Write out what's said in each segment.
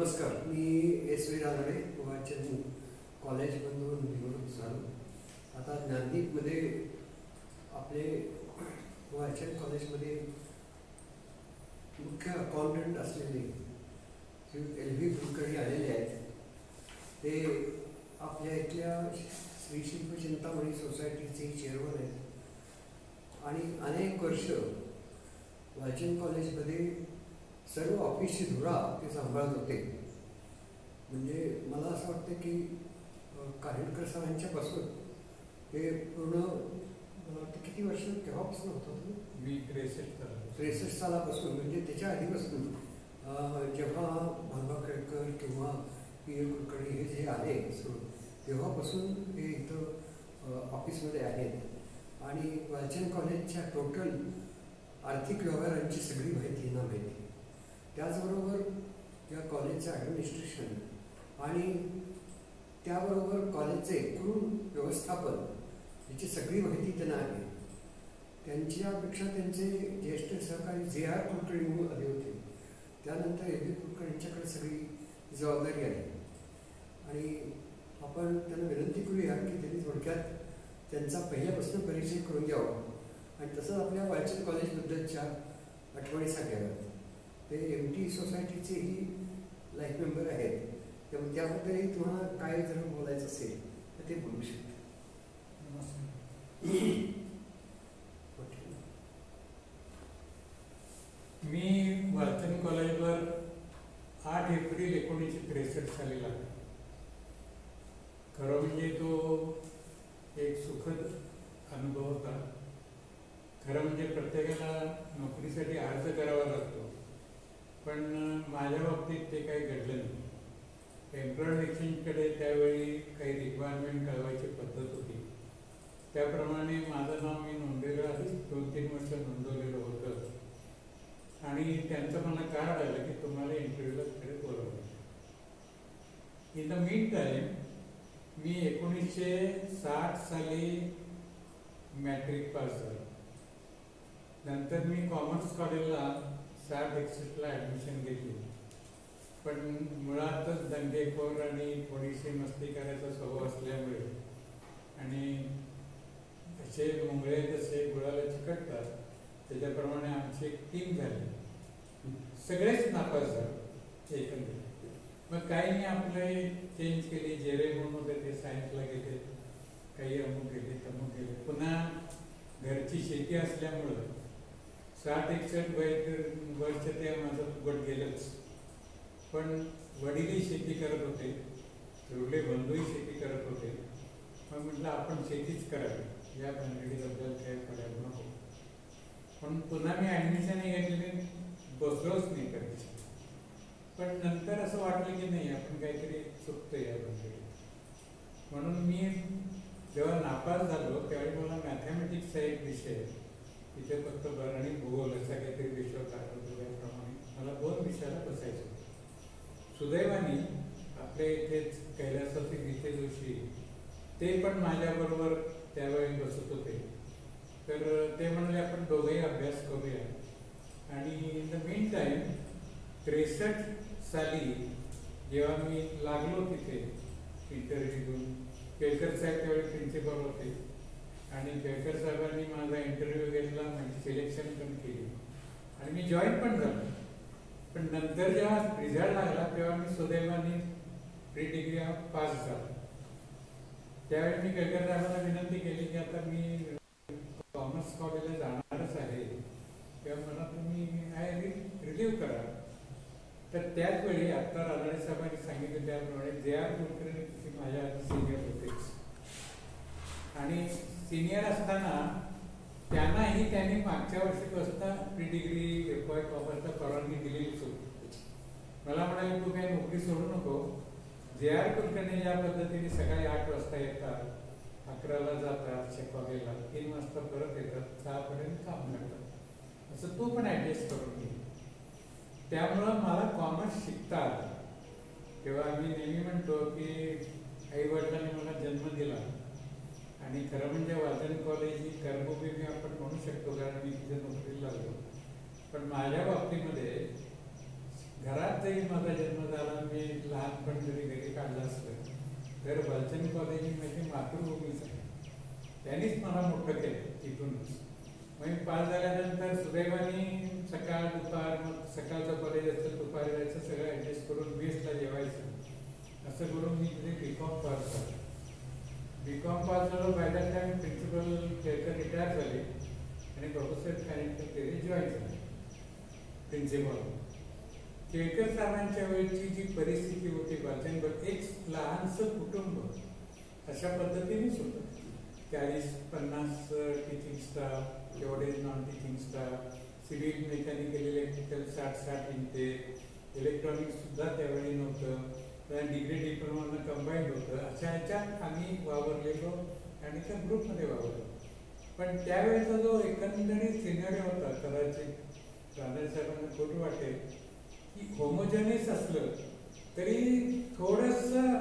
नमस्कार, मी S V Ranade वाचन कॉलेजमधून निवडून झालो. आता ज्ञानदीपमध्ये आपले वाचन कॉलेजमध्ये मुख्य अकाउंटंट असलेले श्री एल व्ही कुलकर्णी आलेले आहेत. ते आपल्या इथल्या श्री शिल्प चिंतामणी सोसायटीचे चेअरमन आहेत आणि अनेक वर्ष वाचन कॉलेजमध्ये सर्व ऑफिसची धुरा ते सांभाळत होते. म्हणजे मला असं वाटतं की कारेलकर सरांच्यापासून ते पूर्ण मला वाटतं किती वर्ष तेव्हापासून होतं. मी 63 सालापासून, म्हणजे त्याच्या आधीपासून जेव्हा भालबा केळकर किंवा पी ए कुलकर्णी हे जे आले तेव्हापासून ते इथं ऑफिसमध्ये आहेत आणि वाचन कॉलेजच्या टोटल आर्थिक व्यवहारांची सगळी माहिती यांना माहिती. त्याचबरोबर या कॉलेजचं ॲडमिनिस्ट्रेशन आणि त्याबरोबर कॉलेजचे एकूण व्यवस्थापन याची सगळी माहिती त्यांना आहे. त्यांच्यापेक्षा त्यांचे ज्येष्ठ सहकारी जे आर कुलकर्णी म्हणून आले होते. त्यानंतर ए बी कुलकर्णींच्याकडे सगळी जबाबदारी आहे आणि आपण त्यांना विनंती करूया की त्यांनी थोडक्यात त्यांचा पहिल्यापासून परिचय करून द्यावा आणि तसंच आपल्या वाचन कॉलेजबद्दलच्या आठवणी सांगाव्यात. ते एम टी सोसायटीचेही लाईफ मेंबर आहेत, त्यामुळे त्याबद्दलही तुम्हाला काय जर बोलायचं असेल तर ते बोलू शकता. मी वाचन कॉलेजवर 8 एप्रिल 1963 साली लागलो. खरं म्हणजे तो एक सुखद अनुभव होता. खरं म्हणजे प्रत्येकाला नोकरीसाठी अर्ज करावा लागतो, पण माझ्या बाबतीत ते काही घडलं नाही. एम्प्लॉयमेंट एक्सचेंजकडे त्यावेळी काही रिक्वायरमेंट कळवायची पद्धत होती. त्याप्रमाणे माझं नाव मी नोंदलेलं आधीच 2-3 वर्ष नोंदवलेलं होतं आणि त्यांचं मला कार्ड आलं की तुम्हाला इंटरव्ह्यूला खरं बोलवलं. इन द मीन टाईम मी 1960 साली मॅट्रिक पास झालो. नंतर मी कॉमर्स कॉलेजला 60-61ला ॲडमिशन घेतली, पण मुळातच दंगेखोर आणि थोडीशी मस्ती करायचा स्वभाव असल्यामुळे आणि असे मुंगळे जसे गुळाला चिकटतात त्याच्याप्रमाणे आमची एक टीम झाली. सगळेच नापास झाले एकंदरीत. मग काही नाही आपले चेंज केली. जेरे म्हणून होते ते सायन्सला गेले, काही अमुक गेले तमुक गेले. पुन्हा घरची शेती असल्यामुळं 60-61 वर्ष ते माझं फुकट गेलंच. पण वडीलही शेती करत होते, थोरले बंधूही शेती करत होते. मग म्हटलं आपण शेतीच करावी, या भानगडीबद्दल काय करायला नको. पण पुन्हा मी ॲडमिशनही घेतलेले, बसलोच नाही करायची. पण नंतर असं वाटलं की नाही आपण काहीतरी चुकतं या भानगडीत. म्हणून मी जेव्हा नापास झालो त्यावेळी मला मॅथमॅटिक्सचा एक विषय, तिथे फक्त भर आणि भूगोल असा काहीतरी विषय त्याप्रमाणे मला 2 विषयाला बसायचं. सुदैवाने आपल्या इथेच कैलासवासी गीते जोशी ते पण माझ्याबरोबर त्यावेळी बसत होते. तर ते म्हणाले आपण दोघेही अभ्यास करूया. आणि इन द मीन टाईम 63 साली जेव्हा मी लागलो तिथे इंटरव्ह्यू देऊन, केळकर साहेब त्यावेळी प्रिन्सिपल होते आणि केळकर साहेबांनी माझा इंटरव्ह्यू घेतला, माझी सिलेक्शन पण केली आणि मी जॉईन पण झालो. पण नंतर जेव्हा रिझल्ट लागला तेव्हा मी सुदैवाने प्री डिग्री पास झालो. त्यावेळी मी केळकर साहेबांना विनंती केली की आता मी कॉमर्स कॉलेजला जाणारच आहे, तेव्हा मला तुम्ही रिलीव्ह करा. तर त्याच वेळी आत्ता रानडे साहेबांनी सांगितलं त्याप्रमाणे जे आर कुलकर्णी माझ्या आधी सिनियर होते आणि सिनियर असताना त्यांनाही त्यांनी मागच्या वर्षीपासून प्री डिग्री एफ.वाय वापरता परवानगी दिलेलीच होती. मला म्हणाले तू काही नोकरी सोडू नको. जे आर कुलकर्णी ज्या पद्धतीने सकाळी 8 वाजता येतात, 11ला जातात कॉलेजला, 3 वाजता परत येतात, 6 पर्यंत काम करतात, असं तू पण ॲडजस्ट करून घे. त्यामुळं मला कॉमर्स शिकता आलं. तेव्हा आम्ही नेहमी म्हणतो की आई वडिलांनी मला जन्म दिला आणि खरं म्हणजे वाचन कॉलेज ही कर्मभूमी आपण म्हणू शकतो, कारण मी तिथे नोकरीला लागलो. पण माझ्या बाबतीमध्ये घरात जरी माझा जन्म झाला, मी लहानपण जरी घरी काढलं असलं, तर भालचंद्र कॉलेज ही माझी मातृभूमीच आहे. त्यांनीच मला मोठं केलं तिथूनच. मग पास झाल्यानंतर सुदैवाने सकाळ दुपार, मग सकाळचं कॉलेज असतं, दुपारी जायचं, सगळं ॲडजस्ट करून मेसला जेवायचं. असं करून मी तिथे B.Com पास झालो. B.Com पास झालो. By that time principal Kelkar retire झाले आणि प्रोफेसर कानिटकर ते जॉईन झाले प्रिन्सिपल. केळकर साहेबांच्या वेळची जी परिस्थिती होती भालचंद्र, एक लहानसं कुटुंब अशा पद्धतीनेच होतं. 40-50 टीचिंग स्टाफ, तेवढेच non teaching staff, civil, mechanical, electrical 60-60 intake, electronics सुद्धा त्यावेळी नव्हतं, डिग्री डिप्लोमा कंबाईंड होतं. अशा ह्याच्यात आम्ही वावरलेलो आणि त्या ग्रुपमध्ये वावरलो. पण त्यावेळेचा जो एकंदरीत सिनेरिओ होता, कदाचित रानडे साहेबांना खोटं वाटेल की होमोजेनियस असलं तरी थोडंसं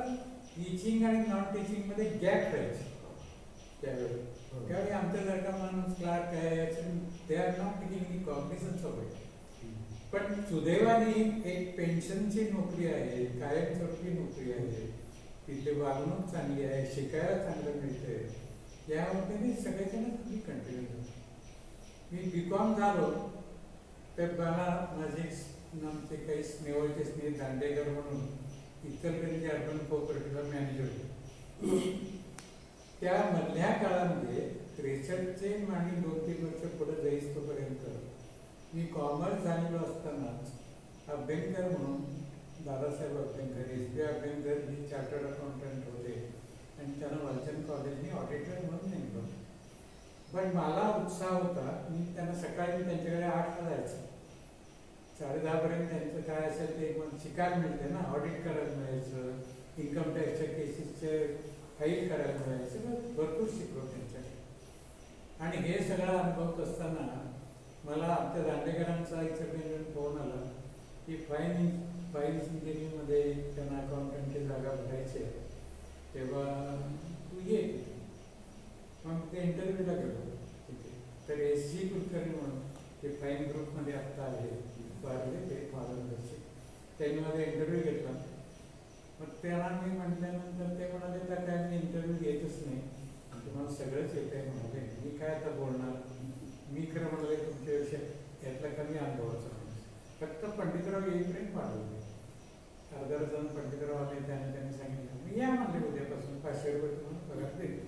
टीचिंग आणि नॉन टीचिंगमध्ये गॅप राहायचं त्यावेळी. त्यावेळी आमच्यासारखा माणूस क्लार्क आहे, ते are not taking any cognizance of it. पण सुदैवाने एक पेन्शनची नोकरी आहे, कायमस्वरूपी नोकरी आहे, तिथली वागणूक चांगली आहे, शिकायला चांगलं मिळतंय, यामध्ये सगळेजण मी कंटिन्यू झालो. मी B.Com झालो तर मला माझे आमचे काही स्नेहळचे स्नेह दांडेकर म्हणून इचलकरंजी अर्बन कोऑपरेटिव्हला मॅनेजर होते. त्या मधल्या काळामध्ये 63चे आणि 2-3 वर्ष पुढे जाईस तोपर्यंत मी कॉमर्स झालेलो असतानाच अभ्यंकर म्हणून दादासाहेब अभ्यंकर, SP अभ्यंकर हे चार्टर्ड अकाउंटंट होते आणि त्यांना भालचंद्र कॉलेजने ऑडिटर म्हणून नेमलं. पण मला उत्साह होता. मी त्यांना सकाळी मी त्यांच्याकडे 8ला जायचं, 10:30पर्यंत त्यांचं काय असेल ते मग शिकायला मिळते ना, ऑडिट करायला मिळायचं, इन्कम टॅक्सच्या केसेसचे फाईल करायला मिळायचं, भरपूर शिकलो त्यांच्याकडे. आणि हे सगळा अनुभवत असताना मला आमच्या दांडेकरांचा एक फोन आला की फाईन्स इंजिनिअरिंगमध्ये त्यांना अकाउंटंटची जागा भरायची आहे, तेव्हा तू ये. मग ते इंटरव्ह्यूला गेलो तिथे. तर S.G. कुलकर्णी म्हणून ते फाईन ग्रुपमध्ये आत्ता आहे, वारले ते मार्गदर्शक, त्यांनी माझा इंटरव्ह्यू घेतला. मग त्यांना मी म्हटल्यानंतर ते म्हणाले तर काय मी इंटरव्ह्यू घेतच नाही, तुम्हाला सगळंच येत आहे म्हणाले. मी काय आता बोलणार, मी खरं म्हणाले तुमच्याविषयी यातला कमी अनुभवाचा माणूस, फक्त पंडितराव येईपर्यंत वाढवले. अर्धा जण पंडितराव आले, त्यांनी सांगितलं मी या म्हणले उद्यापासून 500 रुपये तुम्हाला पगार देईल.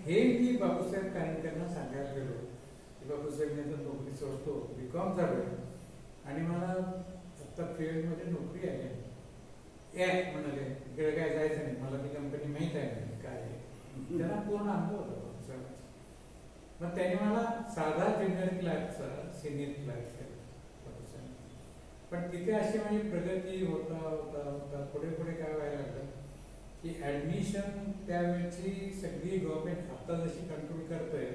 हे मी बापूसाहेब कानिटकरांना सांगायला गेलो की बापूसाहेब मी तर नोकरी सोडतो, B.Com झालो आणि मला आत्ता फील्डमध्ये नोकरी आहे. या म्हणाले इकडे काय जायचं नाही, मला ती कंपनी माहीत आहे काय आहे. त्यांना पूर्ण अनुभव होता बापूसाहेबांचा. मग त्यांनी मला साधा ज्युनियर क्लार्कचा सिनियर क्लार्क केला बापूसाहेब. पण तिथे अशी माझी प्रगती होता पुढे काय व्हायला लागलं की ॲडमिशन त्यावेळेची सगळी गव्हर्नमेंट आत्ता जशी कंट्रोल करतोय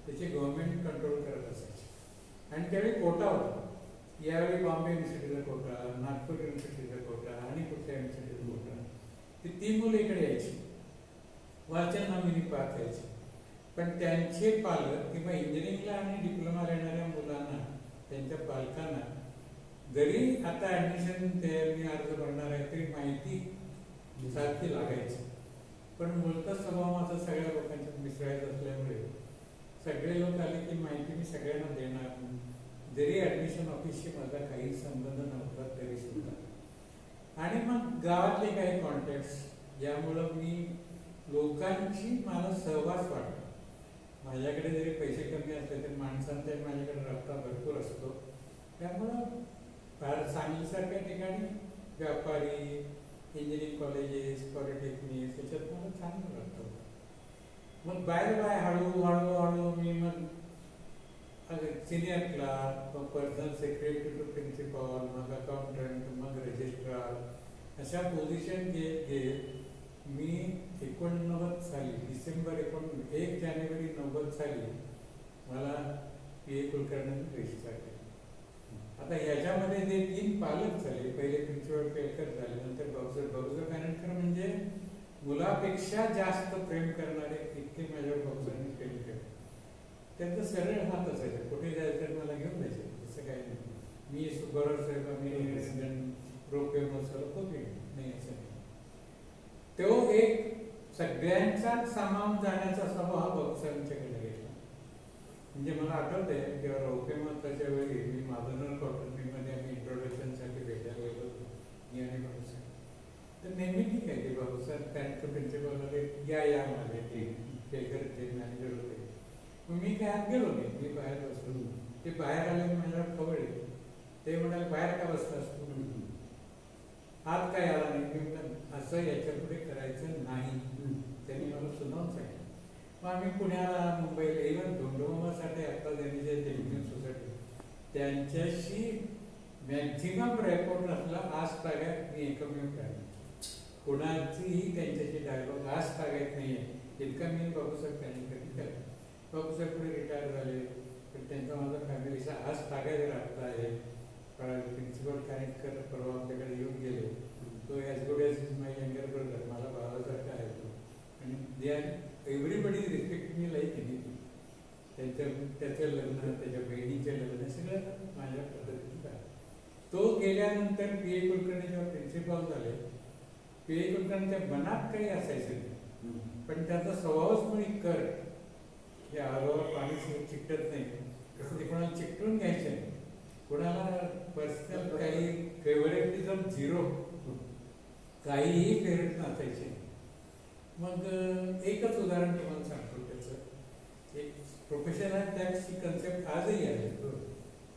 त्याची गव्हर्नमेंट कंट्रोल करत असायची. आणि त्यावेळी कोटा होता. यावेळी बॉम्बे युनिव्हर्सिटीचा कोटा, नागपूर युनिव्हर्सिटीचा कोटा आणि कुठल्या युनिव्हर्सिटीचा कोटा, ती मुलं इकडे यायची, वाचन नॉमिनी पास यायची. पण त्यांचे पालक किंवा इंजिनिअरिंगला आणि डिप्लोमा येणाऱ्या मुलांना, त्यांच्या पालकांना जरी आता ॲडमिशन मी अर्ज भरणार आहे तरी माहिती सारखी लागायची. पण मूलतः स्वभाव माझा सगळ्या लोकांच्यात मिसळायचं असल्यामुळे सगळे लोक आले की माहिती मी सगळ्यांना देणार, जरी ॲडमिशन ऑफिसशी माझा काही संबंध नव्हता तरी सुद्धा. आणि मग गावातले काही कॉन्टॅक्ट यामुळं मी लोकांची मला सहवास वाटला. माझ्याकडे जरी पैसे कमी असले तरी माणसांचा माझ्याकडे रस्ता भरपूर असतो. त्यामुळं फार सांगलीसारख्या ठिकाणी व्यापारी, इंजिनिअरिंग कॉलेजेस, पॉलिटेक्निक याच्यात मला चांगलं वाटतं. मग बाय हळूहळू मी मग सिनियर क्लार्क, मग पर्सनल सेक्रेटरी टू प्रिन्सिपल, मग अकाउंटंट, मग रजिस्ट्रार, अशा पोझिशन घेत मी 89 साली एक जानेवारी 90 साली मला P.A. कुलकर्णींनी रजिस्ट्रार केलं. आता ह्याच्यामध्ये जे 3 पालक झाले, पहिले प्रिन्सिपल केळकर झाले, नंतर बापूसाहेब कानिटकर म्हणजे मुलापेक्षा जास्त प्रेम करणारे इतके माझ्यावर बापूसाहेबांनी प्रेम केलं. त्यांचं सरळ हात असायचं, कुठे जायचं मला घेऊन जायचं, तसं काही नाही. मी सुब्बाराव साहेब आम्ही रोपे महोत्सवाला खूप नाही असं नाही. तो एक सगळ्यांचा सामावून जाण्याचा स्वभाव बाबासाहेबांच्याकडे गेला. म्हणजे मला आठवत आहे किंवा रोपे महोत्सवाच्या वेळी मी माधवनगर कॉटन मिलमध्ये आम्ही इंट्रोडक्शनसाठी भेटायला गेलो होतो मी आणि बाबासाहेब. तर नेहमी ठीक आहे की बाबासाहेब त्यांचं प्रिन्सिपल आले या माझे ते मॅनेजर होते. मग मी काय आत गेलो नाही, मी बाहेर बसलो. ते बाहेर आले माझ्यावर खवळले. ते म्हणाले बाहेर का बसला असतो, आत काय आला नाही. मी म्हटलं असं याच्या पुढे करायचं नाही. त्यांनी मला सुनावून सांगितलं. मग आम्ही पुण्याला मुंबईला इव्हन धोंडोमासाठी आता त्यांनी जे टेलिव्हिजन सोसायटी त्यांच्याशी मॅक्झिमम रेकॉर्ड असला आज तागायत मी एकमेव काढला. कोणाचीही त्यांच्याशी डायलॉग आज तागायत नाही आहे. इतका मी बाबूसाहेब त्यांनी कधी केला. बाबूसाहेब पुढे रिटायर झाले पण त्यांचा माझा फॅमिलीचा आज तागायत राहत आहे. प्रिन्सिपल कानेटकर परवा आमच्याकडे येऊन गेले. तो as good as is my younger brother, मला भावासारखा आहे तो. आणि they are everybody respect me like केली. त्याचं लग्न, त्याच्या बहिणीचे लग्न सगळं माझ्या पद्धतीने झालं. तो गेल्यानंतर पी ए कुलकर्णी जेव्हा प्रिन्सिपल झाले, पी ए कुलकर्णीच्या मनात काही असायचं नाही पण त्याचा स्वभावच कोणी कर हे आरोवर पाणी चिकटत नाही तसं ते कोणाला चिकटून घ्यायचं नाही. कोणाला पर्सनल काही फेवरेटिझम झिरो, काहीही फेवरेट नसायचे. मग एकच उदाहरण तुम्हाला सांगतो त्याचं. एक प्रोफेशनल टॅक्सची कन्सेप्ट आजही आहे.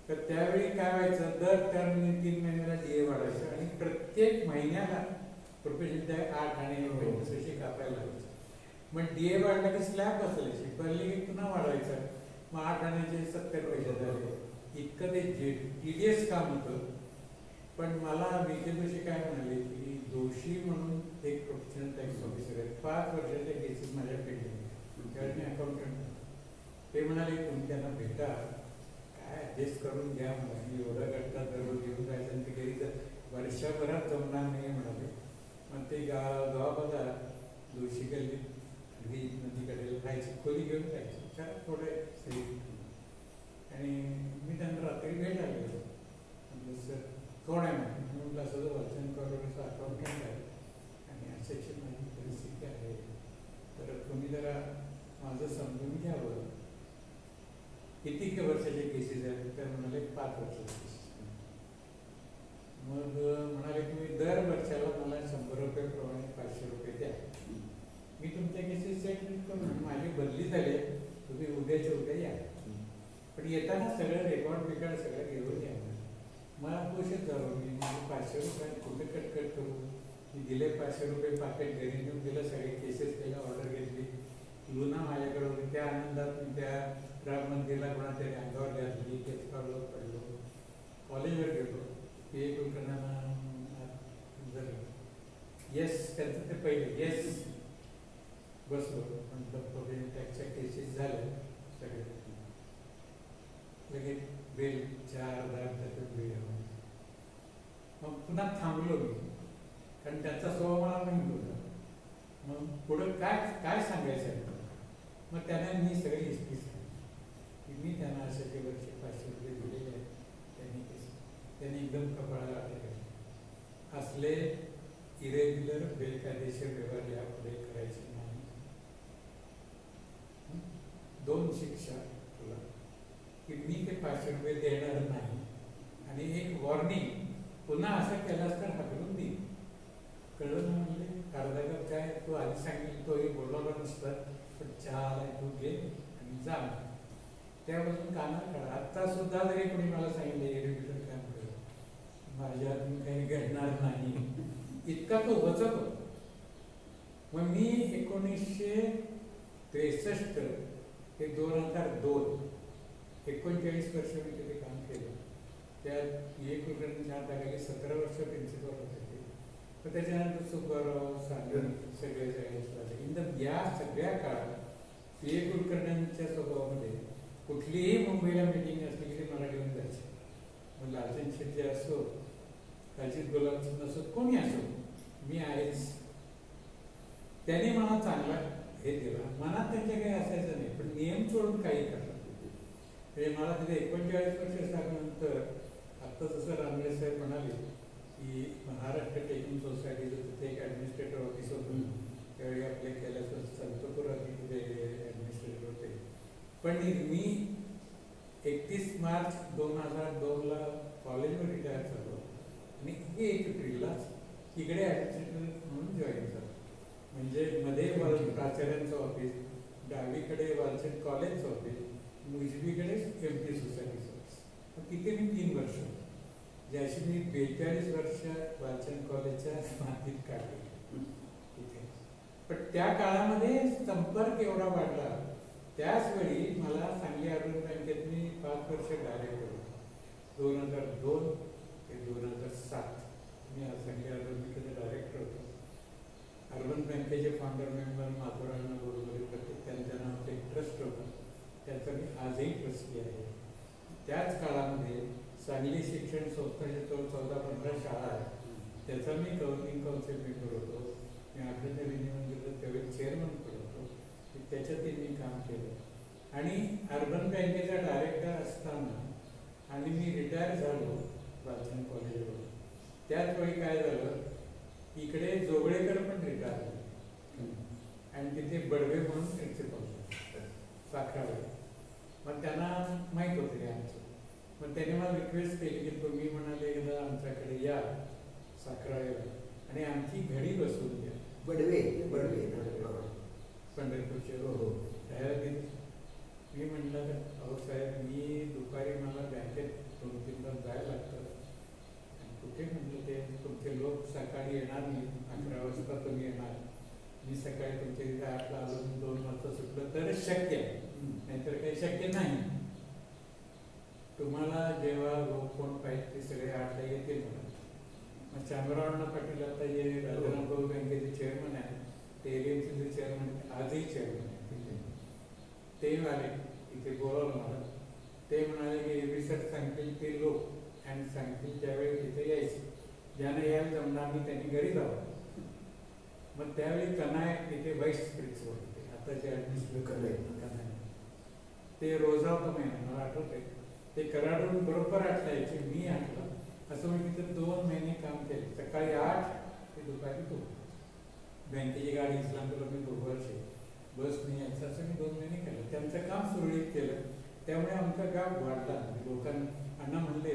तर त्यावेळी काय व्हायचं, दर 3 महिन्याला DA वाढायचं आणि प्रत्येक महिन्याला प्रोफेशनल टॅक्स 8 आणि 25 कापायला लागायचं. मग DA वाढला की स्लॅब बसवायची, पडली की पुन्हा वाढवायचं. मग 8 आण्याचे 70 पैसे झाले. इतकं ते टीडीएस काम होतं. पण मला विजय काय म्हणाले की जोशी म्हणून एक प्रोफेशनल टॅक्स ऑफिसर आहेत, 5 वर्षाच्या केसेस माझ्या पेंडिंग, त्यावेळी मी अकाउंटंट. ते म्हणाले तुम्ही त्यांना भेटा, काय ऍडजस्ट करून घ्या. मला मी एवढं करता दररोज घेऊन जायचं आणि ते घरी वर्षभरात जमणार नाही म्हणाले. मग ते गावाला जोशी गल्ली नदीकडे राहायची, खोली घेऊन जायची, खरं थोडं. आणि मी त्यांना रात्री भेटायला गेलो. म्हणजे सर कोण आहे म्हटलं असं वाचन कॉर्पोरेशनचं अकाउंटंट आहे आणि अशी माझी परिस्थिती आहे, तर तुम्ही जरा माझं समजून घ्यावं. किती वर्षाचे केसेस आहेत, तर म्हणाले 5 वर्षाचे केसेस. मग म्हणाले तुम्ही दर वर्षाला मला 100 रुपये प्रमाणे 500 रुपये द्या, मी तुमच्या केसेस सेटलमेंट करून माझी बदली झाली, तुम्ही उद्याच्या उद्या या. पण येताना सगळं रेकॉर्ड सगळं घेऊन या. मला खुशच झालो. मी 500 रुपये कुठे कटकट करू. मी दिले 500 रुपये पाकिट घरी नेऊन दिलं, सगळे केसेस केल्या, ऑर्डर घेतली. लुना माझ्याकडे होती. त्या आनंदात मी त्या राम मंदिरला कोणातरी अंगावर घातली, तेच काढलो पडलो. कॉलेजवर गेलो. पी ए कुलकर्ण्यांना येस त्यांचं ते पहिले येस बसलो. नंतर टॅक्सच्या केसेस झाल्या सगळे. लगेच बेल 4,000 बेल. मग पुन्हा थांबलो मी, कारण त्याचा स्वभाव मला माहीत होता. मग पुढं काय सांगायचं. मग त्याने मी सगळी हिस्ट्री सांगितली की मी त्यांना अशाचे वर्षी 500 रुपये दिलेले आहेत. त्यांनी एकदम कपाळाला अटक असले इरेग्युलर बेकायदेशीर व्यवहार यापुढे करायचे नाही. 2 शिक्षा तुला की मी ते 500 रुपये देणार नाही आणि एक वॉर्निंग, पुन्हा असं केलास तर हाकलून दे. कळलं ना. म्हणजे अर्धा कप काय तू आधी सांगितलं, तोही बोलवला नसतं, पण चहा तू घे आणि जा. त्यापासून कानात काढा. आत्ता सुद्धा जरी कोणी मला सांगितलं इरेग्युलर काम कर, माझ्या हातून काही घडणार नाही, इतका तो वचक होता. मग मी 1963 ते 2002 39 वर्ष मी तिथे काम केलं. त्यात एक कुलकर्णी 17 वर्ष प्रिन्सिपल होते. तर त्याच्यानंतर सुब्बाराव सांगली सगळे या सगळ्या काळात पी ए कुलकर्ण्यांच्या स्वभावामध्ये कुठलीही मुंबईला मीटिंग असली की ते मला घेऊन जायचे. मग लालचंद शेट्टी असो, अजित गुलाबचंद असो, कोणी असो, मी आहेच. त्यांनी मला चांगला हे दिला. मनात त्यांच्या काही असायचं नाही, पण नियम सोडून काही करतात. म्हणजे मला तिथे 39 वर्ष झाल्यानंतर आत्ता जसं रामले साहेब म्हणाले की महाराष्ट्र टेकिंग सोसायटीचं तिथे एक ॲडमिनिस्ट्रेटर ऑफिस होतं. त्यावेळी आपले कैलास संतपुरात तिथे ॲडमिनिस्ट्रेटर होते. पण मी 31 मार्च 2002ला कॉलेजवर रिटायर झालो आणि 1 एप्रिललाच इकडे ॲडमिनिस्ट्रेटर म्हणून जॉईन झालो. म्हणजे मध्ये प्राचार्यांचं ऑफिस, डावीकडे वालचंद कॉलेजचं ऑफिस, उजवीकडे एमपी सोसायटीचं ऑफिस. तिथे मी 3 वर्ष होतो. ज्याशी मी 42 वर्ष वालचंद कॉलेजच्या मातीत काढले तिथे. पण त्या काळामध्ये संपर्क एवढा वाढला. त्याच वेळी मला सांगली अर्बन बँकेत मी 5 वर्ष डायरेक्टर होतो. 2002 ते 2007 मी सांगली अर्बन बँकेचे डायरेक्टर होतो. अर्बन बँकेचे फाउंडर मेंबर माधुरांना बरोबर प्रत्येक त्यांच्या नावाचं एक ट्रस्ट होतं. त्याचा मी आजही ट्रस्टी आहे. त्याच काळामध्ये सांगली शिक्षण संस्थेच्या 14-15 शाळा आहेत. त्याचा मी गव्हर्निंग काउन्सिल मेंबर होतो. मी आठवणे रिन्यूअल त्यावेळी चेअरमन पण होतो. त्याच्यातही मी काम केलं आणि अर्बन बँकेचा डायरेक्टर असताना आणि मी रिटायर झालो वालचंद कॉलेजवर. त्याच वेळी काय झालं, इकडे जोगळेकर पण रिटायर झाले आणि तिथे बडवे म्हणून प्रिन्सिपल साखराळे. मग त्यांना माहीत होतं की आमचं. मग त्याने मला रिक्वेस्ट केली की तुम्ही म्हणाले एकदा आमच्याकडे या साखराळेला आणि आमची घडी बसवून द्या. बडवे पंढरपूरचे. हो. मी म्हटलं अहो साहेब, मी दुपारी मला बँकेत 2-3 तास जायला लागतं. कुठे म्हटलं ते तुमचे लोक सकाळी येणार नाही, 11 वाजता तुम्ही येणार. मी सकाळी तुमच्या तिथे 8ला आलो, 2 वाजता सुटलं तरच शक्य आहे, नाहीतर काही शक्य नाही. तुम्हाला जेव्हा लोक कोण पाहिजे ते सगळे 8ला येतील म्हणा. मग शामराव पाटील आता जे राजारामभाऊ बँकेचे चेअरमन आहे, ते एरियनचे चेअरमन आजही चेअरमन आहे तिथे. ते आले इथे बोलावलं मला. ते म्हणाले की रिसर्च सांगतील ते लोक आणि सांगतील त्यावेळी तिथे यायचे. ज्याने यायला जमणार नाही त्यांनी घरी जावं. मग त्यावेळी कनाय तिथे व्हाईस प्रिन्सिपल होते. आता जे ॲडमिनिस्ट्रेटर कनाय, ते रोजा होता महिना मला आठवते. ते कराडून बरोबर 8ला यायचे, मी 8ला. असं म्हणजे तिथे 2 महिने काम केले. सकाळी 8 ते दुपारी 2. बँकेची गाडी इस्लामपूरला मी 2 वर्ष बस नाही यायचं, असं मी 2 महिने केलं. त्यांचं काम सुरळीत केलं. त्यामुळे आमचा गाव वाढला. लोकांना अण्णा म्हणले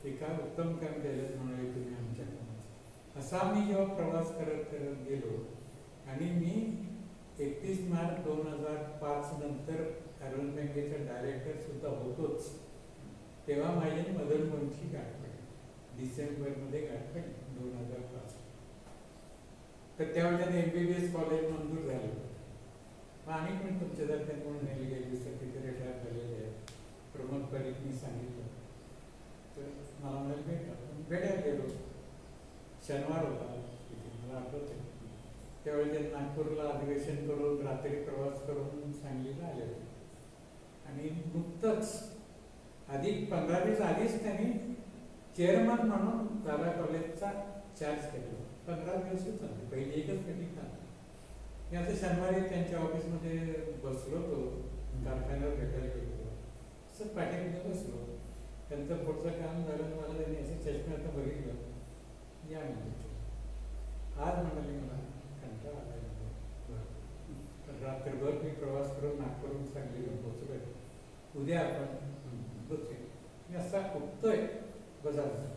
की काय उत्तम काम केलं म्हणाले तुम्ही आमच्या कामाचं. असा मी जेव्हा प्रवास करत करत गेलो आणि मी 31 मार्च 2005 नंतर अर्बन बँकेचा डायरेक्टर सुद्धा होतोच, तेव्हा माझी मदन मोहनची गाठ पडली. डिसेंबरमध्ये गाठ पडली 2005. तर त्यावेळेला MBBS कॉलेज मंजूर झालं होतं. मग आम्ही पण तुमच्या दरम्यान म्हणून नेले गेले तिथे रिटायर झालेले आहेत. प्रमोद परीखनी सांगितलं तर मला भेटायला गेलो. शनिवार होता तिथे मला आठवतं. त्यावेळी ते नागपूरला अधिवेशन करून रात्री प्रवास करून सांगलीला आले होते. आणि नुकतंच अधिक 15 दिवस आधीच त्यांनी चेअरमन म्हणून दादा कॉलेजचा चार्ज केला. 15 दिवसच झाले, पहिली एकच मीटिंग झाली. मी आता शनिवारी त्यांच्या ऑफिसमध्ये बसलो होतो, कारखान्यावर भेटायला गेलो. असं पाठीमध्ये बसलो. त्यांचं पुढचं काम झालं. मला त्यांनी असं चष्मे आता बघितलं, या म्हणजे आज म्हणाले मला कंटाळा आला. रात्रभर मी प्रवास करून नागपूरहून सांगलीला पोहोचलोय. उद्या आपण बसू. मी असा उठतोय बजारचा.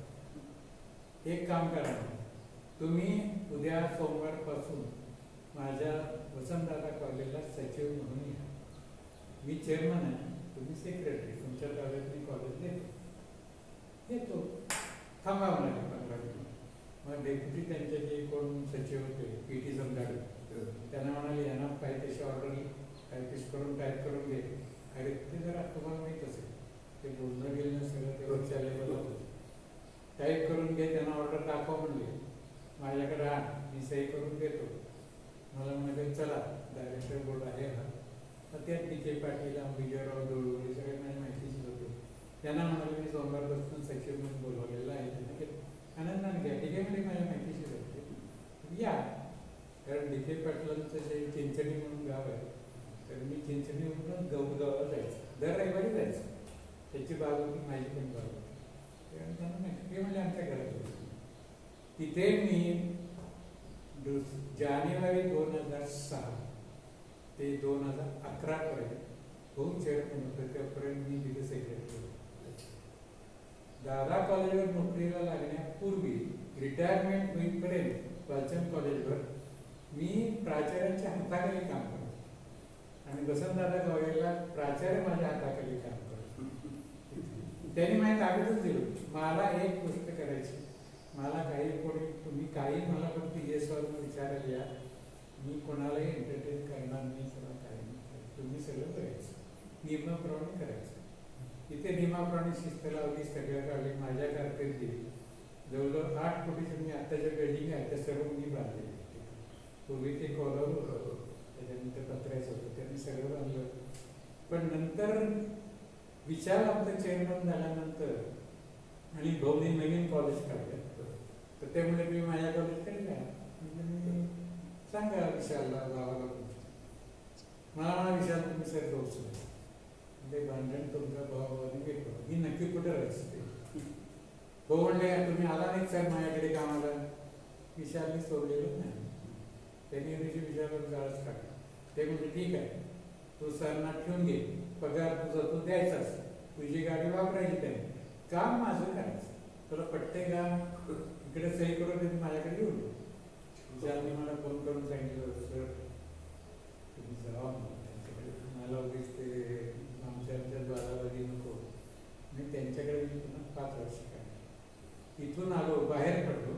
एक काम करा, तुम्ही उद्या सोमवारपासून माझ्या वसंतदादा कॉलेजला सचिव म्हणून या. मी चेअरमन आहे, तुम्ही सेक्रेटरी. तुमच्या ताब्यात मी कॉलेज येतो. थांबा म्हणाले 15 दिवस. मग डेप्युटी त्यांचे जे कोण सचिव होते PT समजाडे, त्यांना म्हणाले यांना पाहिजे तशी ऑर्डर टायपिस्ट करून टाईप करून घे. अरे ते जरा तुम्हाला माहीत असेल, ते बोलणं गेलं सगळं तेवढं चालेल होतं. टाईप करून घे, त्यांना ऑर्डर दाखवा म्हणले. माझ्याकडे आण, मी सही करून देतो. मला म्हणाले चला डायरेक्टर बोर्ड आहे हा. मग त्यात DK पाटील, विजयराव दोळवळे सगळे माझ्या माहितीचीच होते. त्यांना म्हणाले मी सोमवारपासून सचिव म्हणून बोलवलेलं आहे. त्यांना आनंदाने घ्या. ठीक आहे म्हणजे माझ्या माहितीचीच होते, या. कारण DK पाटलांचं जे चिंचणी म्हणून गाव आहे, तर मी चिंचणीवरून गौगावला जायचं. दर रविवारी जायचं. त्याची बाग होती, माझी पण बाग होती. ते म्हणजे आमच्या घरात. तिथे मी जानेवारी 2006 ते 2011 पर्यंत होम चेअरमन होतो. त्यापर्यंत मी तिथे सेक्रेटरी होतो. दादा कॉलेजवर नोकरीला लागण्यापूर्वी रिटायरमेंट होईपर्यंत वालचंद कॉलेजवर मी प्राचार्यांच्या हाताखाली काम करतो आणि वसंतदादा कॉलेजला प्राचार्य माझ्या हाताखाली काम करतो. त्यांनी माझ्या ताब्यातच दिलं. मला एक गोष्ट करायची, मला काही कोणी तुम्ही काही मला फक्त येसवर विचारायला या, मी कोणालाही एंटरटेन करणार नाही किंवा काही नाही. तुम्ही सगळं करायचं, नियमाप्रमाणे करायचं. तिथे नियमाप्रमाणे शिस्त लावली, सगळं काढले. माझ्या कारकिर्दीत जवळजवळ 8 कोटीचे मी आत्ताच्या बिल्डिंग आहे त्या सर्व मी बांधले. पूर्वी ते कॉलर होतं, त्याच्यानंतर पत्र्याचं होतं, त्यांनी सगळं बांधलं. पण नंतर विचार आमचं चेअरमन झाल्यानंतर आणि भाऊनी नवीन कॉलेज काढलं, तर त्यामुळे मी माझ्या कॉलेजकडे जा म्हणजे मी सांगा विशालला गावाला मला विशाल तुम्ही सर पोहोचलो म्हणजे भांडण तुमचा भावाने घेतो, मी नक्की कुठं राहायचं. भाऊ म्हणले तुम्ही आला नाही सर माझ्याकडे कामाला. विशालने सोडलेलं नाही, त्यांनी विशालवर जाळच काढला. ते म्हणजे ठीक आहे, तू सरना ठेवून घे, पगार तुझा तू द्यायचाच, तुझी गाडी वापरायची त्याने, काम माझं करायचं. तुला पट्टे का इकडे सही करून देत माझ्याकडे येऊन. विशालने मला फोन करून सांगितलं सर तुम्ही जावा त्यांच्याकडे, मला उगीच ते आमच्या द्वारावधी नको. मी त्यांच्याकडे मी पुन्हा 5 वर्ष काढले. इथून आलो, बाहेर पडलो.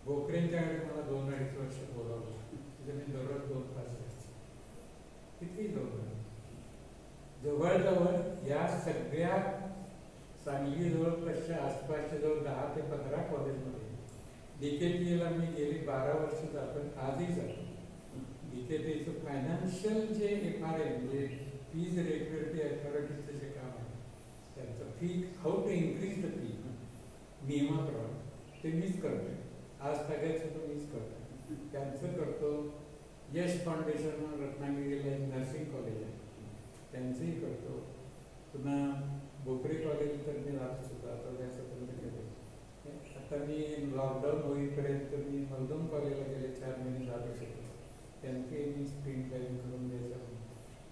भोकरेंच्याकडे मला 2-2.5 वर्ष बोलावलं. तिथे मी दररोज 2 तास राहायचो. किती जवळजवळ या सगळ्या सांगली जवळपासच्या आसपासच्या जवळ 10 ते 15 कॉलेजमध्ये DKTला मी गेली 12 वर्ष जातो, आजही जातो. DKTचं फायनान्शियल जे FRA म्हणजे फीज रेग्युलेटरी अथॉरिटीचं जे काम आहे, त्यांचं fee how to increase the fee नियमाप्रमाणे ते मीच करतोय. आज सगळ्याचं तो मीच करतो. त्यांचं करतो. यश फाउंडेशन रत्नागिरीला एक नर्सिंग कॉलेज आहे, त्यांचंही करतो. पुन्हा भोकरे कॉलेज तर मी राहत सुद्धा आता व्यासपीठ केले. आता मी लॉकडाऊन होईपर्यंत मी मलदूम कॉलेजला गेले, 4 महिने जात शिकलो. त्यांचे मी स्क्रीन टाईम करून द्यायचं.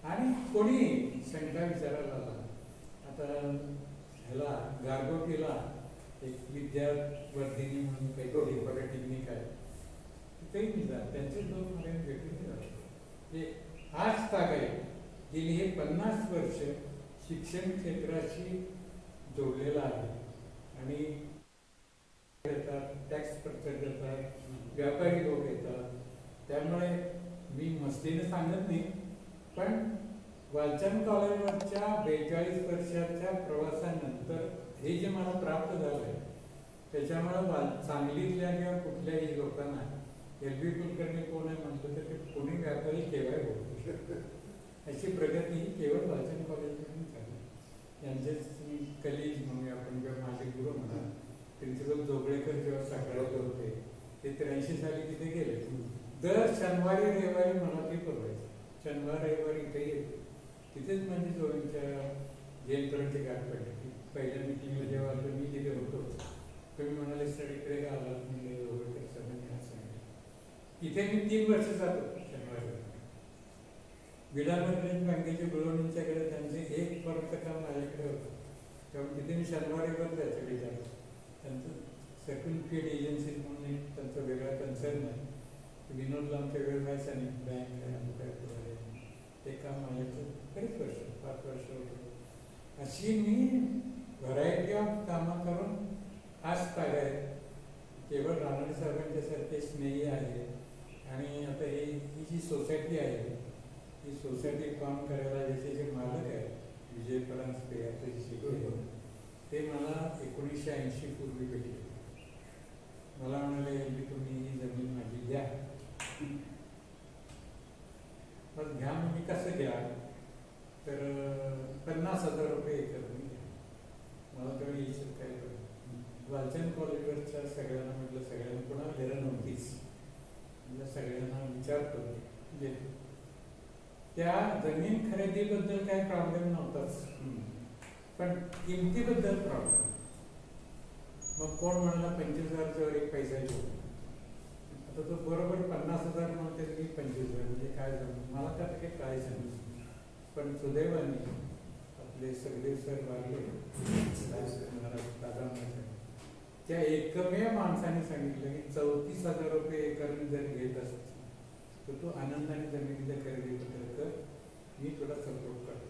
आणि कोणी शंका विचारायला आला, आता ह्याला गारगोटीला एक विद्यावर्धिनी म्हणून काहीतरी पॉलिटेक्निक आहे, तिथेही मी जा, त्यांचे 2 महिने भेटून जातो. हे आज ताग आहे, गेली हे 50 वर्ष शिक्षण क्षेत्राशी जोडलेला आहे. आणि येतात, टॅक्स स्ट्रक्चर देतात, व्यापारी लोक येतात. त्यामुळे मी मस्तीने सांगत नाही, पण वालचंद कॉलेजवरच्या 42 वर्षाच्या प्रवासानंतर हे जे मला प्राप्त झालं आहे, त्याच्यामुळे सांगलीतल्या किंवा कुठल्याही लोकांना LB कुलकर्णी कोण आहे म्हणतो तर ते कोणी व्यापारी केव्हा होतो. अशी प्रगती ही केवळ वालचंद कॉलेजमधून झाली. यांचेच कलीग म्हणूया आपण किंवा माझे गुरु म्हणा, प्रिन्सिपल जोगळेकर जेव्हा साखळेकर होते, ते 83 साली तिथे गेले. दर शनिवारी रविवारी मला ते परवायचं. शनिवार रविवारी इथे येते. तिथेच म्हणजे जोगळेंच्या जयंतरांची गाठ पडली. पहिल्या मिटिंगला जेव्हा आलो मी तिथे होतो, तुम्ही म्हणाले सर इकडे का आलात म्हणजे जोगळेकर सरांनी आज सांगितलं. इथे मी 3 वर्ष जातो शनिवारी. विधानमंत्री बँकेच्या गुळवणींच्याकडे त्यांचे 1 फॉर्मचं काम माझ्याकडे होतं, त्यामुळे तिथे मी शनिवारी वर जायचं विचार. त्यांचं सर्टिफिकेट एजन्सी म्हणून एक त्यांचा वेगळा कन्सर्न आहे. विनोदला आमच्या वेळ व्हायचा नाही, बँक आहे ते काम माझ्याकडे बरेच वर्ष 5 वर्ष होतं. अशी मी व्हरायटी ऑफ कामं करून आज ताग आहे. केवळ रानडे साहेबांच्यासारखे स्नेही आहे. आणि आता ही जी सोसायटी आहे, ही सोसायटी काम करायला ज्याचे जे मालक आहेत विजय परांजपे याचे शिकवले, ते मला 1980 पूर्वी भेटले. मला म्हणाले की तुम्ही ही जमीन माझी घ्या. मग घ्या म्हणजे कसं घ्या, तर 50,000 रुपये एकर मी घ्या. मला तेव्हा यायचं काय करू. वालचंद कॉलेजवरच्या सगळ्यांना म्हटलं, सगळ्यांना कोणाला घरं नव्हतीच, म्हणजे सगळ्यांना विचारतो देतो. त्या जमीन खरेदीबद्दल काही प्रॉब्लेम नव्हताच, पण किमतीबद्दल प्रॉब्लेम. मग कोण म्हणाला 25,000च्या वर एक पैसा घेऊ, आता तो बरोबर 50,000 म्हणते मी 25,000 म्हणजे काय झालं मला तर काही काय सांगितलं. पण सुदैवाने आपले सगळे सर वारले त्या एकमेव माणसाने सांगितलं की 34,000 रुपये एकरने जर घेत असत तर तू आनंदाने जमिनीच्या खरेदी पत्र कर, मी तुला सपोर्ट करतो.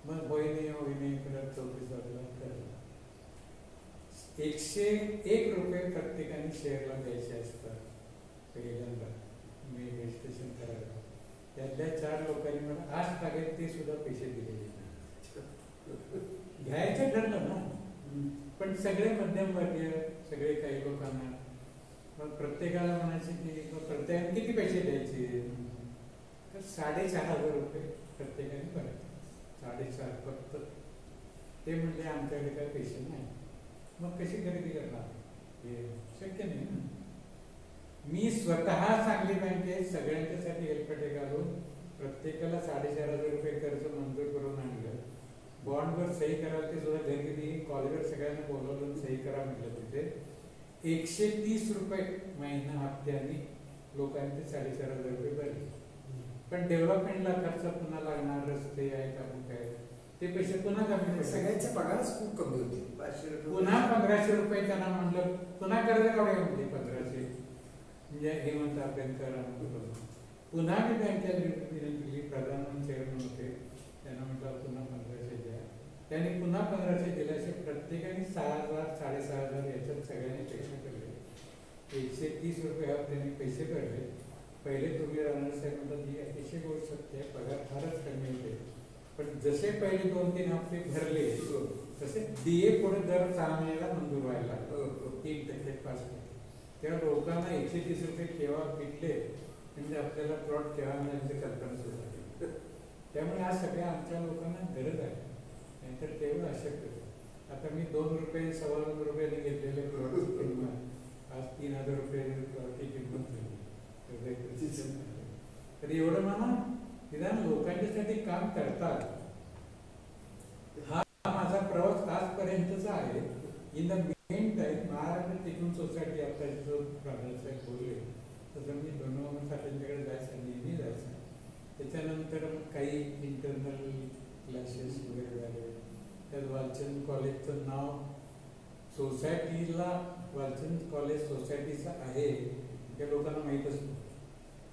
मग होय नाही करत 34,000 करतो. 101 रुपये प्रत्येकाने शेअरला द्यायचे असतात पहिल्यांदा मी रजिस्ट्रेशन करायला. त्यातल्या 4 लोकांनी मला आज तागेत ते सुद्धा पैसे दिलेले घ्यायचं ठरलं ना. पण सगळे मध्यमवर्गीय सगळे काही लोकांना मग प्रत्येकाला म्हणायचे की प्रत्येकाने किती पैसे द्यायचे, तर 4,500 रुपये प्रत्येकाने भरायचे. 4,500 फक्त. ते म्हणजे आमच्याकडे काही पैसे नाही. मग कशी खरेदी करणार, हे शक्य नाही ना. मी स्वतः सांगली बँकेत सगळ्यांच्यासाठी हेल्पटे घालून प्रत्येकाला 4,500 रुपये कर्ज मंजूर करून आणलं. बॉन्डवर सही करायला ते सुद्धा घरी कॉलेजवर सगळ्यांना बोलवलं सही करा म्हटलं. तिथे 130 रुपये महिना हप्त्याने लोकांनी ते 4,500 रुपये भरले. पण डेव्हलपमेंटला खर्च पुन्हा लागणार, रस्ते आहेत अमुक आहेत, ते पैसे पुन्हा कमी पडले. सगळ्यांचे पगारच खूप कमी होते. 500 रुपये पुन्हा 1,500 रुपये त्यांना म्हणलं पुन्हा कर्ज काढूया म्हणजे 1,500 म्हणजे हेमंत अभ्यंकर पुन्हा मी बँकेत विनंती केली. प्रधानमंत्री चेअरमन होते, त्यांना म्हटलं पुन्हा 1,500 द्या. त्यांनी पुन्हा 1,500 दिल्याचे प्रत्येकाने 6,000 6,500 याच्यात सगळ्यांनी पैसे भरले. 130 रुपये त्यांनी पैसे भरले. पहिले तुम्ही राहणार साहेब म्हणतात ही अतिशय गोष्ट सत्य आहे, पगार फारच कमी होते. पण जसे पहिले 2-3 हप्ते भरले तसे DA पुढे दर 6 महिन्याला मंजूर व्हायला 3% 5%. तेव्हा लोकांना 130 रुपये केव्हा पिटले म्हणजे आपल्याला प्लॉट केव्हा मिळायची कल्पना सुरू झाली. त्यामुळे आज सगळ्या आमच्या लोकांना गरज आहे, नाहीतर तेवढं अशक्य. आता मी 2 रुपये 2.25 रुपयाने घेतलेले प्लॉटची किंमत आज 3,000 रुपये प्लॉटची किंमत झाली. तर एवढं म्हणा निदान लोकांच्यासाठी काम करतात. हा माझा प्रवास आजपर्यंतचा आहे. In the main time Maharashtra टिकून सोसायटी आता जो साहेब बोलले तसं मी दोन साठ्यांच्याकडे जायचं, नेहमी जायचं. त्याच्यानंतर काही इंटरनल क्लासेस वगैरे झाले. त्यात वालचंद कॉलेजचं नाव सोसायटीला वालचंद कॉलेज सोसायटीचं आहे त्या लोकांना माहीतच नाही.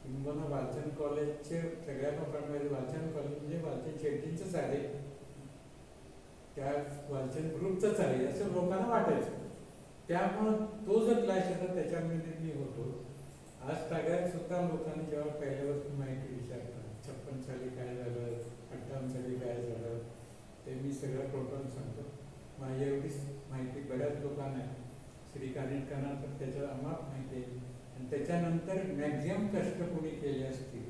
किंवा वालचंद कॉलेजचे सगळ्या लोकांमध्ये वालचंद कॉलेज म्हणजे वालचंद शेट्टींचंच आहे, त्या वालचंद ग्रुपचंच आहे असं लोकांना वाटायचं. त्यामुळं तो जर क्लास होता त्याच्यामध्ये मी होतो. आज ताग्यात सुद्धा लोकांनी जेव्हा पहिल्यापासून माहिती विचारतात 56 साली काय झालं, 58 साली काय झालं, ते मी सगळं टोटल सांगतो. माझ्या एवढीच माहिती बऱ्याच लोकांना आहे. श्री कानिटकांना तर त्याच्यावर अमाप माहिती आहे. आणि त्याच्यानंतर मॅक्झिमम कष्ट कोणी केले असतील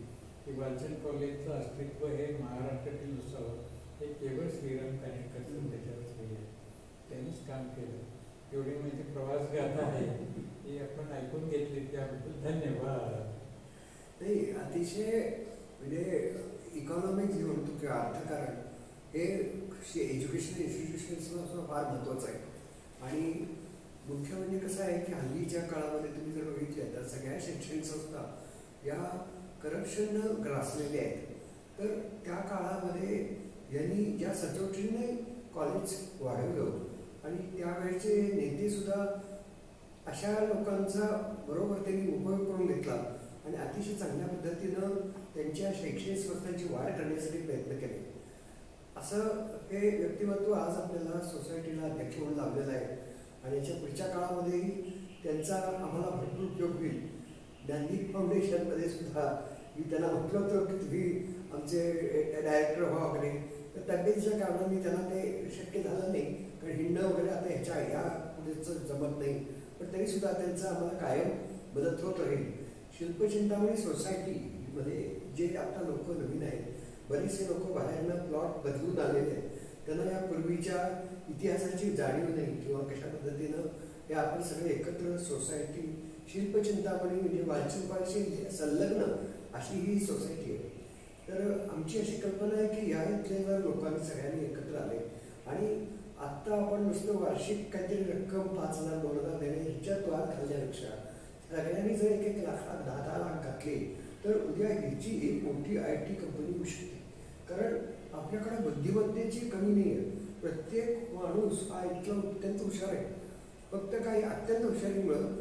की वालचंद कॉलेजचं अस्तित्व हे महाराष्ट्रातील नसावं हे केवळ श्रीराम कानिटकरचं त्याच्यावर श्रेय आहे. त्यांनीच काम केलं. एवढी माहिती प्रवास गाथा आहे ही आपण ऐकून घेतली, त्याबद्दल धन्यवाद. नाही, अतिशय म्हणजे इकॉनॉमिक जे म्हणतो किंवा अर्थकारण हे एज्युकेशनल इन्स्टिट्यूशन्सला फार महत्त्वाचं आहे. आणि मुख्य म्हणजे कसं आहे की हल्लीच्या काळामध्ये तुम्ही जर बघितले तर सगळ्या शैक्षणिक संस्था या करप्शननं ग्रासलेल्या आहेत. तर त्या काळामध्ये यांनी ज्या सचोटीने कॉलेज वाढवलं आणि त्यावेळेचे नेते सुद्धा अशा लोकांचा बरोबर त्यांनी उपयोग करून घेतला आणि अतिशय चांगल्या पद्धतीनं त्यांच्या शैक्षणिक संस्थांची वाढ करण्यासाठी प्रयत्न केले. असं हे व्यक्तिमत्व आज आपल्याला सोसायटीला अध्यक्ष म्हणून लाभलेलं आहे. आणि याच्या पुढच्या काळामध्येही त्यांचा आम्हाला भरपूर उपयोग होईल. ज्ञानदीप फाउंडेशनमध्ये सुद्धा मी त्यांना म्हटलं होतं की तुम्ही आमचे डायरेक्टर व्हा वगैरे, तर तब्येतीच्या कारणाने त्यांना ते शक्य झालं नाही. कारण हिंडणं वगैरे आता ह्या पुढेचं जमत नाही. पण तरीसुद्धा त्यांचा आम्हाला कायम मदत होत राहील. शिल्पचिंतामणी सोसायटीमध्ये जे आता लोक नवीन आहेत, बरेचसे लोक बाहेरनं प्लॉट बदलून आलेले आहेत. त्यांना या पूर्वीच्या इतिहासाची जाणीव नाही किंवा कशा पद्धतीनं हे आपण सगळे एकत्र सोसायटी शिल्पचिंतामणी म्हणजे वालचंद कॉलेजशी संलग्न अशी ही सोसायटी आहे. तर आमची अशी कल्पना आहे की या इथल्या जर लोकांनी सगळ्यांनी एकत्र आले आणि आत्ता आपण नुसतं वार्षिक काहीतरी रक्कम 5,000 2,000 देणे ह्याच्यात वाद घालण्यापेक्षा सगळ्यांनी जर 1-1 लाख 10-10 लाख घातले तर उद्या ह्याची एक मोठी IT कंपनी होऊ शकते. कारण आपल्याकडे बुद्धिमत्तेची कमी नाही आहे. प्रत्येक माणूस हा इतका अत्यंत हुशार आहे. फक्त काही अत्यंत हुशारीमुळं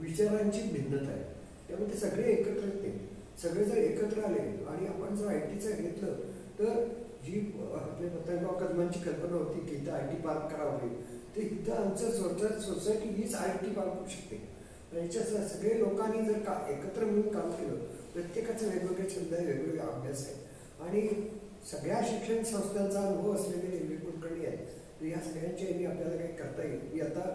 विचारांची भिन्नता आहे. त्यामुळे ते सगळे एकत्र येते. सगळे जर एकत्र आले आणि आपण जर ITचं घेतलं तर जी आपल्या पतंगराव कदमांची कल्पना होती की इथं IT पार्क करावं ते इथं आमचं स्वतः सोसायटी हीच IT पार्क होऊ शकते. याच्या सगळे लोकांनी जर एकत्र मिळून काम केलं, प्रत्येकाचे वेगवेगळे छंद आहे, वेगवेगळे अभ्यास आहे आणि सगळ्या शिक्षण संस्थांचा अनुभव असलेले एम.बी. कुलकर्णी आहेत. तर या सगळ्यांच्या यांनी आपल्याला काही करता येईल. मी आता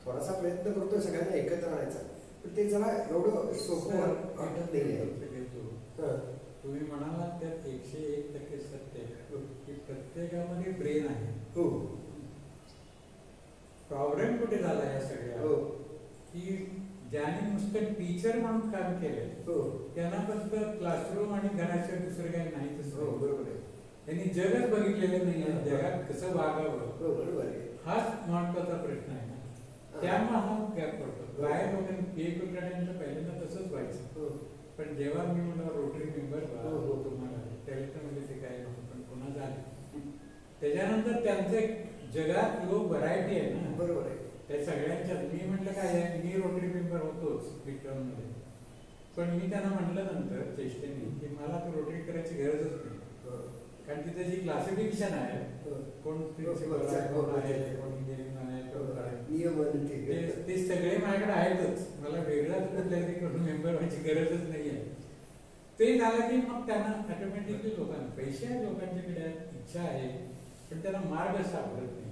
थोडासा प्रयत्न करतो सगळ्यांना एकत्र आणायचा, पण ते जरा एवढं सोपं वाटत नाही आहे. तुम्ही म्हणाला त्यात 101% सत्य आहे की प्रत्येकामध्ये ब्रेन आहे. हो. प्रॉब्लेम कुठे झाला या सगळ्या हो की ज्याने नुसतं टीचर म्हणून काम केलंय त्यांना फक्त क्लासरूम आणि घराच्या दुसरं काही नाही. हो बरोबर आहे. त्यांनी जगच बघितलेलं नाही आहे. जगात कसं वागावं बरोबर आहे. हाच महत्वाचा प्रश्न आहे ना. त्यामुळे हा गॅप पडतो. बाहेर लोकांनी पी कुलकर्ण्यांचं पहिल्यांदा तसंच व्हायचं. पण जेव्हा मी म्हणलं रोटरी मेंबर तुम्हाला त्यावेळेस ते काय नव्हतं, पण पुन्हा झालं. त्याच्यानंतर त्यांचं जगात लोक व्हरायटी आहे ना. बरोबर आहे. त्या सगळ्यांच्या मी म्हटलं काय आहे, मी रोटरी मेंबर होतोच विक्रममध्ये, पण मी त्यांना म्हटलं नंतर चेष्टेने की मला तर रोटरी करायची गरजच नाही. कारण तिथे जी क्लासिफिकेशन आहे, कोण प्रिन्सिपल आहे, कोण आहे, कोण इंजिनिअरिंग आहे, नियम ते सगळे माझ्याकडे आहेतच. मला वेगळाच कुठल्यातरी मेंबर व्हायची गरजच नाही आहे. ते झालं की मग त्यांना ऑटोमॅटिकली लोकांना पैसे आहे, लोकांच्याकडे इच्छा आहे, पण त्यांना मार्ग सापडत नाही.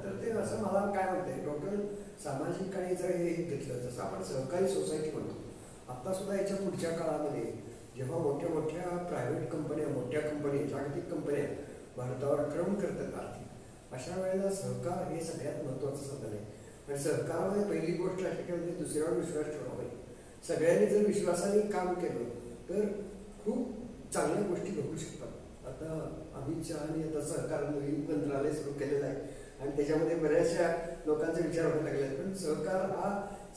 तर ते असं मला काय म्हणतंय टोटल सामाजिक आणि जर हे घेतलं जसं आपण सहकारी सोसायटी म्हणतो, आता सुद्धा याच्या पुढच्या काळामध्ये जेव्हा मोठ्या मोठ्या प्रायव्हेट कंपन्या, मोठ्या कंपन्या, जागतिक कंपन्या भारतावर आक्रमण करतात आर्थिक, अशा वेळेला सहकार हे सगळ्यात महत्त्वाचं साधन आहे. आणि सहकारामध्ये पहिली गोष्ट अशी की म्हणजे दुसऱ्यावर विश्वास ठेवला पाहिजे. सगळ्यांनी जर विश्वासाने काम केलं तर खूप चांगल्या गोष्टी घडू शकतात. आता अमित शहानी आता सहकार नवीन मंत्रालय सुरू केलेलं आहे आणि त्याच्यामध्ये बऱ्याचशा लोकांचे विचार व्हायला लागले. पण सहकार हा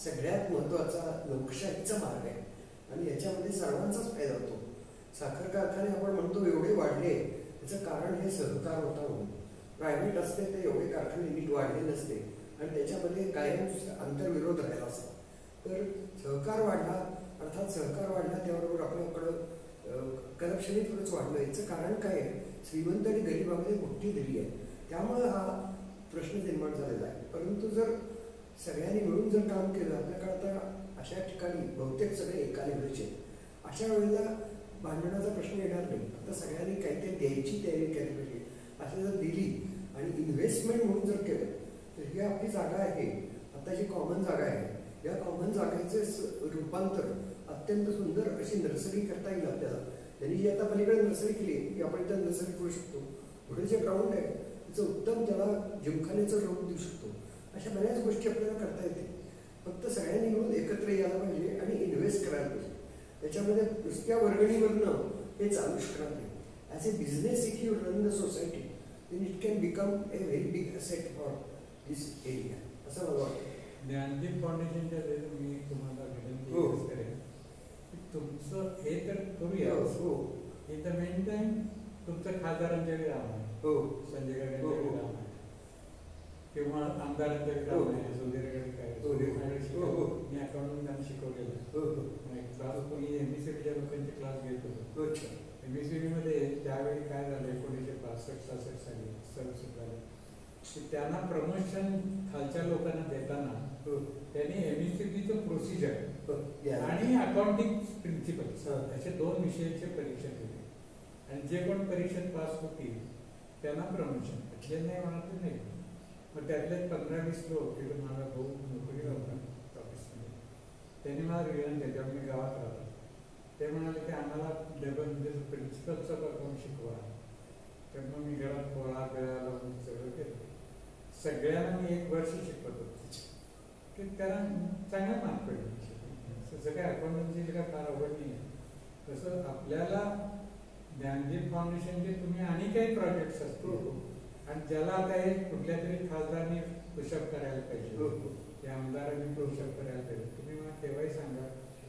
सगळ्यात महत्त्वाचा लोकशाहीचा मार्ग आहे आणि याच्यामध्ये सर्वांचाच फायदा होतो. साखर कारखाने आपण म्हणतो एवढे वाढले, त्याचं कारण हे सहकार होता म्हणून. प्रायव्हेट असते ते एवढे कारखाने नीट वाढले नसते आणि त्याच्यामध्ये कायम आंतरविरोध राहिला असता. तर सहकार वाढला, अर्थात सहकार वाढला त्याबरोबर आपल्याकडं करप्शनही थोडंच वाढलं. याचं कारण काय आहे, श्रीमंत आणि गरिबामध्ये मोठी दरी आहे, त्यामुळे हा प्रश्न निर्माण झालेला आहे. परंतु जर सगळ्यांनी मिळून जर काम केलं, आपल्याकडे आता अशा ठिकाणी बहुतेक सगळे एका लेवलचे, अशा वेळेला भांडणाचा प्रश्न येणार नाही. आता सगळ्यांनी काहीतरी द्यायची तयारी केली पाहिजे. असं जर दिली आणि इन्व्हेस्टमेंट म्हणून जर केलं तर ही आपली जागा आहे, आता जी कॉमन जागा आहे, या कॉमन जागेचे रूपांतर अत्यंत सुंदर अशी नर्सरी करता येईल आपल्याला. त्यांनी जी आता पलीकडे नर्सरी केली की आपण त्या नर्सरी करू शकतो. पुढे जे ग्राउंड आहे त्याचं उत्तम त्याला जिमखान्याचं रूप देऊ शकतो. अशा बऱ्याच गोष्टी आपल्याला करता येते. फक्त सगळ्यांनी मिळून एकत्र यायला पाहिजे आणि इन्व्हेस्ट करायला पाहिजे. त्याच्यामध्ये नुसत्या वर्गणीवरनं हे चालू शकणार नाही. As A business if you run the society then it can become a very big asset for this area. असं मला वाटतं. ज्ञानदीप फाउंडेशनच्या मी तुम्हाला विनंती करेन की तुमचं हे तर करूया. हो. इन द मेन टाइम तुमचं खासदारांच्याकडे राहणार आहे. हो. संजय गांधींच्याकडे राहणार आहे किंवा आमदारांच्याकडे राहणार आहे. सुधीरकडे काय मी अकाउंटिंग त्यांना शिकवलेलं आहे. क्लास कोणी MSCBच्या लोकांचे क्लास घेत होतो. MSCBमध्ये त्यावेळी काय झालं 1965-66 साली सर्वसुद्धा की त्यांना प्रमोशन खालच्या लोकांना देताना त्यांनी MSCBचं प्रोसिजर आणि अकाउंटिंग प्रिन्सिपल्स असे 2 विषयाचे परीक्षा दिली आणि जे कोण परीक्षेत पास होतील त्यांना प्रमोशन, जे नाही म्हणाल ते नाही. मग त्यातले 15-20 लोक तिथे माझा भाऊ नोकरीला होता ऑफिसमध्ये, त्यांनी मला विनंती, तेव्हा मी गावात राहतो, ते म्हणाले की आम्हाला डबल म्हणजे प्रिन्सिपलचं अकाउंट शिकवा. तर मग मी घरात पोळा बिळा लावून सगळं केलं. सगळ्यांना मी 1 वर्ष शिकवत होतो की त्याला चांगला मार्क पडले. तसं काय अकाउंटन्सीला काय फार आवड नाही आहे. तसं आपल्याला ज्ञानदीप फाउंडेशनचे तुम्ही आणि काही प्रोजेक्ट्स असतील आणि ज्याला आता हे कुठल्या तरी खासदारांनी पुशअप करायला पाहिजे, त्या आमदारांनी पुशअप करायला पाहिजे. तुम्ही मला केव्हाही सांगा,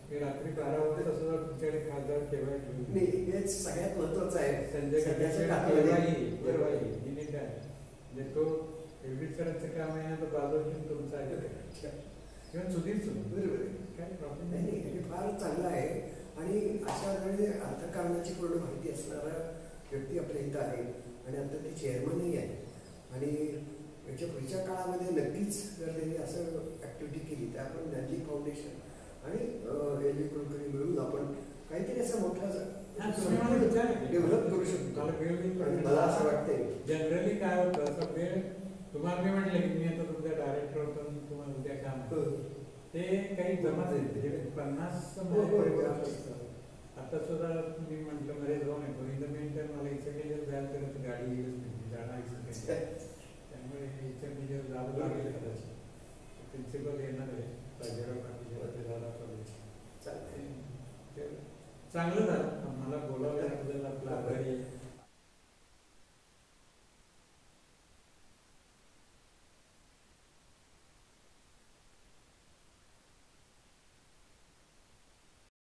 मी रात्री 12 वाजता सुद्धा तुमच्याकडे खासदार केव्हाही ठेवून हेच सगळ्यात महत्वाचं आहे. संजय केव्हाही म्हणजे तो एवढीच सरांचं काम आहे ना, तो बाजूला तुमचा आहे किंवा सुधीर बरोबर काय प्रॉब्लेम नाही. हे फार चांगलं आहे. आणि अशा वेळी अर्थकारणाची पूर्ण माहिती असणारा व्यक्ती आपल्या इथं आहे आणि आता ती चेअरमनही आहे. आणि याच्या पुढच्या काळामध्ये नक्कीच जर त्यांनी असं ॲक्टिव्हिटी केली तर आपण ज्ञानजी फाउंडेशन आणि एल व्ही कुलकर्णी मिळून आपण काहीतरी असं मोठा डेव्हलप करू शकतो. मला असं वाटतंय जनरली काय होतं, असं वेळ तुम्हाला मी म्हटलं की मी आता तुमचा डायरेक्टर होतो, तुम्हाला उद्या काम ते काही जमा येते 50 असतं. आता सुद्धा मी म्हटलं मध्ये जाऊन येतो, इन द मेन टाइम मला इथे गेलं जायला तर गाडी येऊच नाही, जाणार त्यामुळे इथे म्हणजे जावं लागेल कदाचित. प्रिन्सिपल येणार आहे बाजीराव पाटील, ते झाला चालेल. चांगलं झालं मला बोलावलं